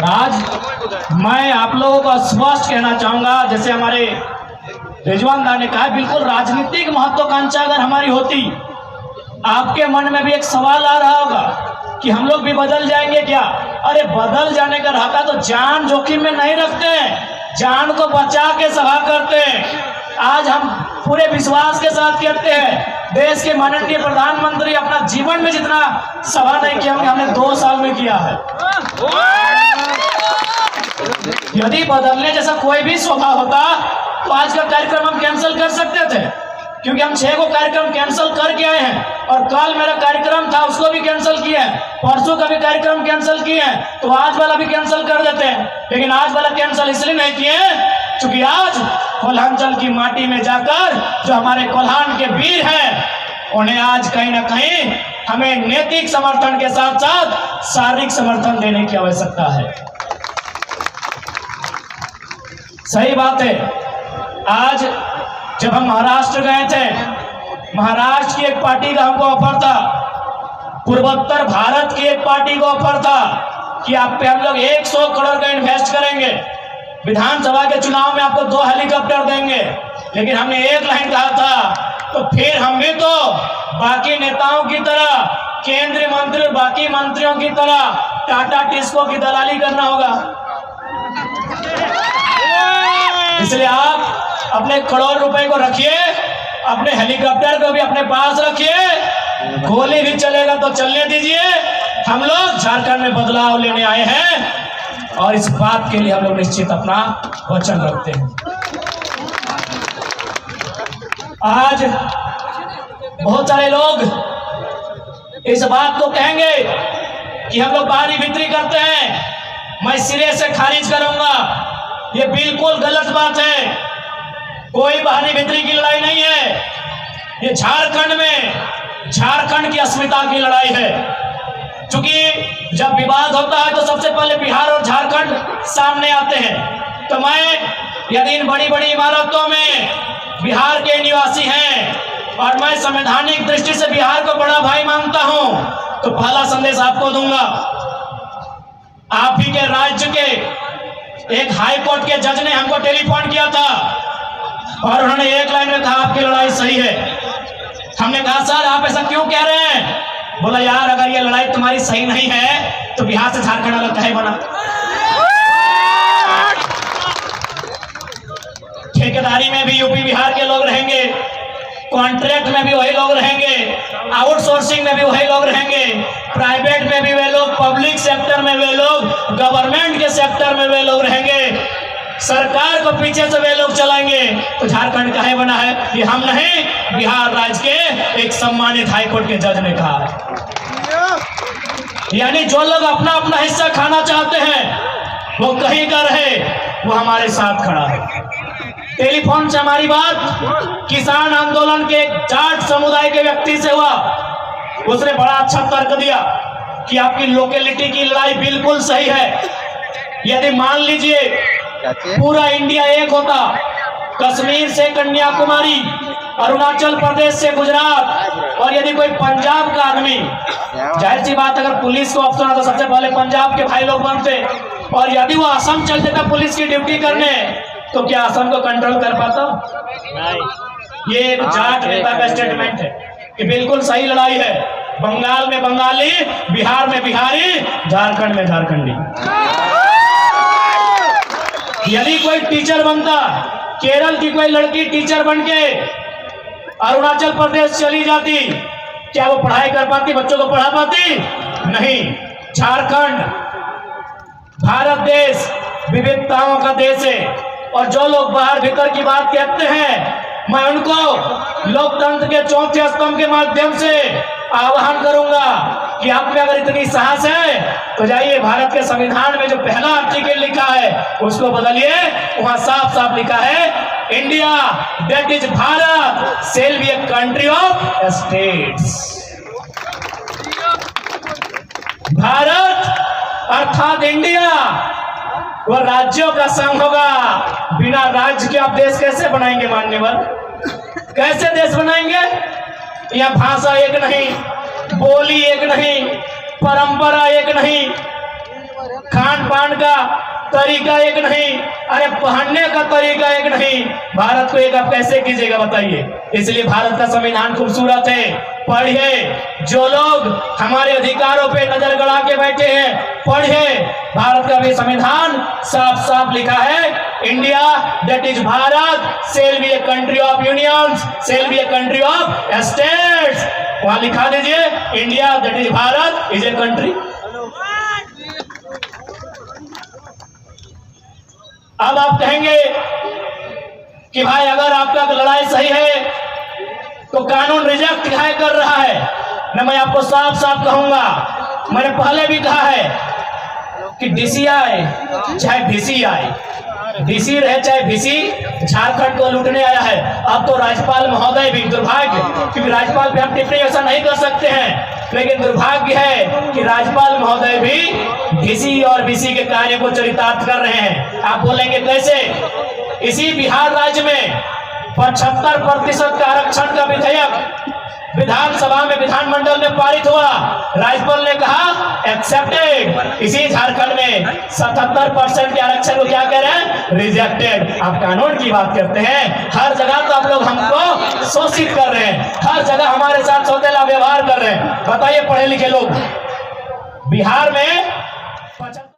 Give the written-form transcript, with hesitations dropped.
और आज मैं आप लोगों को स्पष्ट कहना चाहूंगा, जैसे हमारे रिजवान दा ने कहा, बिल्कुल राजनीतिक महत्वाकांक्षा अगर हमारी होती, आपके मन में भी एक सवाल आ रहा होगा कि हम लोग भी बदल जाएंगे क्या। अरे बदल जाने का रहता तो जान जोखिम में नहीं रखते, जान को बचा के सभा करते। आज हम पूरे विश्वास के साथ कहते हैं, देश के माननीय प्रधानमंत्री अपना जीवन में जितना सभा नहीं किया हमने 2 साल में किया है। यदि बदलने जैसा कोई भी स्वभाव होता तो आज का कार्यक्रम हम कैंसिल कर सकते थे, क्योंकि हम 6 को कार्यक्रम कैंसिल करके आए हैं और कल मेरा कार्यक्रम था उसको भी कैंसिल किए हैं, परसों का भी कार्यक्रम कैंसिल किए हैं, तो आज वाला भी कैंसिल कर देते हैं। लेकिन आज वाला कैंसिल इसलिए नहीं किए क्योंकि आज कोल्हांचल की माटी में जाकर जो हमारे कोल्हान के वीर हैं, उन्हें आज कहीं ना कहीं हमें नैतिक समर्थन के साथ साथ शारीरिक समर्थन देने की आवश्यकता है। सही बात है। आज जब हम महाराष्ट्र गए थे, महाराष्ट्र की एक पार्टी का हमको ऑफर था, पूर्वोत्तर भारत की एक पार्टी को ऑफर था कि आप पे हम लोग 100 करोड़ का इन्वेस्ट करेंगे, विधानसभा के चुनाव में आपको 2 हेलीकॉप्टर देंगे। लेकिन हमने एक लाइन कहा था, तो फिर हम भी तो बाकी नेताओं की तरह, केंद्रीय मंत्री और बाकी मंत्रियों की तरह टाटा टिस्को की दलाली करना होगा। इसलिए आप अपने करोड़ रुपए को रखिए, अपने हेलीकॉप्टर को भी अपने पास रखिए, गोली भी चलेगा तो चलने दीजिए। हम लोग झारखंड में बदलाव लेने आए हैं और इस बात के लिए हम लोग निश्चित अपना वचन रखते हैं। आज बहुत सारे लोग इस बात को कहेंगे कि हम लोग बाहरी भीतरी करते हैं, मैं सिरे से खारिज करूंगा। ये बिल्कुल गलत बात है। कोई बाहरी भीतरी की लड़ाई नहीं है, ये झारखंड में झारखंड की अस्मिता की लड़ाई है। क्योंकि जब विवाद होता है तो सबसे पहले बिहार और झारखंड सामने आते हैं। तो मैं यदि इन बड़ी बड़ी इमारतों में बिहार के निवासी हैं और मैं संवैधानिक दृष्टि से बिहार को बड़ा भाई मानता हूं, तो पहला संदेश आपको दूंगा। आप ही के राज्य के एक हाई कोर्ट के जज ने हमको टेलीफोन किया था और उन्होंने एक लाइन में कहा, आपकी लड़ाई सही है। हमने कहा, सर आप ऐसा क्यों कह रहे हैं? बोला, यार अगर ये लड़ाई तुम्हारी सही नहीं है तो बिहार से झारखंड अलग काहे बना? ठेकेदारी में भी यूपी बिहार के लोग रहेंगे, कॉन्ट्रैक्ट में भी वही लोग रहेंगे, आउटसोर्सिंग में भी वही लोग रहेंगे, प्राइवेट में भी वे लोग, पब्लिक सेक्टर में वे लोग, गवर्नमेंट के सेक्टर में वे लोग रहेंगे, सरकार को पीछे से वे लोग चलाएंगे। तो झारखंड काहे बना है? ये हम नहीं, बिहार राज्य के एक सम्मानित हाईकोर्ट के जज ने कहा। यानी जो लोग अपना अपना हिस्सा खाना चाहते हैं वो कहीं का रहे, वो हमारे साथ खड़ा है। टेलीफोन से हमारी बात किसान आंदोलन के जाट समुदाय के व्यक्ति से हुआ। उसने बड़ा अच्छा तर्क दिया कि आपकी लोकेलिटी की लड़ाई बिल्कुल सही है। यदि मान लीजिए पूरा इंडिया एक होता, कश्मीर से कन्याकुमारी, अरुणाचल प्रदेश से गुजरात, और यदि कोई पंजाब का आदमी, जाहिर सी बात अगर पुलिस को ऑप्शन आता सबसे पहले पंजाब के भाई लोग बनते, और यदि वो असम चल जाता पुलिस की ड्यूटी करने, तो क्या असम को कंट्रोल कर पाता? नहीं। ये एक जाट नेता का स्टेटमेंट है कि बिल्कुल सही लड़ाई है। बंगाल में बंगाली, बिहार में बिहारी, झारखंड में झारखंडी। यदि कोई टीचर बनता, केरल की कोई लड़की टीचर बनके अरुणाचल प्रदेश चली जाती, क्या वो पढ़ाई कर पाती, बच्चों को पढ़ा पाती? नहीं। झारखंड भारत देश विविधताओं का देश है, और जो लोग बाहर भीतर की बात कहते हैं, मैं उनको लोकतंत्र के 4थे स्तंभ के माध्यम से आह्वान करूंगा कि आप में अगर इतनी साहस है तो जाइए भारत के संविधान में जो पहला आर्टिकल लिखा है उसको बदलिए। वहां साफ साफ लिखा है, India that is Bharat shall be a country of states. Bharat अर्थात इंडिया वो राज्यों का संघ होगा। बिना राज्य के आप देश कैसे बनाएंगे? मान्यवर, कैसे देश बनाएंगे? यहाँ भाषा एक नहीं, बोली एक नहीं, परंपरा एक नहीं, खान पान का तरीका एक नहीं, अरे पहनने का तरीका एक नहीं, भारत को एक आप कैसे कीजिएगा बताइए। इसलिए भारत का संविधान खूबसूरत है, पढ़िए। जो लोग हमारे अधिकारों पे नजर गड़ा के बैठे हैं, पढ़िए। भारत का भी संविधान साफ साफ लिखा है, India that is Bharat shall be a country of unions, shall be a country of states. वहां लिखा दीजिए, India that is Bharat is a country. अब आप कहेंगे कि भाई अगर आपका लड़ाई सही है तो कानून रिजेक्ट है कर रहा है ना। मैं आपको साफ साफ कहूंगा, मैंने पहले भी कहा है कि डीसी आए चाहे डीसी आए, डीसी रहे चाहे डीसी, झारखंड को लूटने आया है। अब तो राज्यपाल महोदय भी, दुर्भाग्य, क्योंकि राज्यपाल पे हम टिप्पणी ऐसा नहीं कर सकते हैं, लेकिन दुर्भाग्य है कि राज्यपाल महोदय भी डीसी और बीसी के कार्य को चरितार्थ कर रहे हैं। आप बोलेंगे कैसे? इसी बिहार राज्य में 75% का आरक्षण का विधेयक विधानसभा में, विधानमंडल में पारित हुआ, राज्यपाल ने कहा एक्सेप्टेड। इसी झारखंड में 77% के आरक्षण को क्या कह रहे हैं? रिजेक्टेड। आप कानून की बात करते हैं, हर जगह तो आप लोग हमको शोषित कर रहे हैं, हर जगह हमारे साथ सौतेला व्यवहार कर रहे हैं। बताइए पढ़े लिखे लोग बिहार में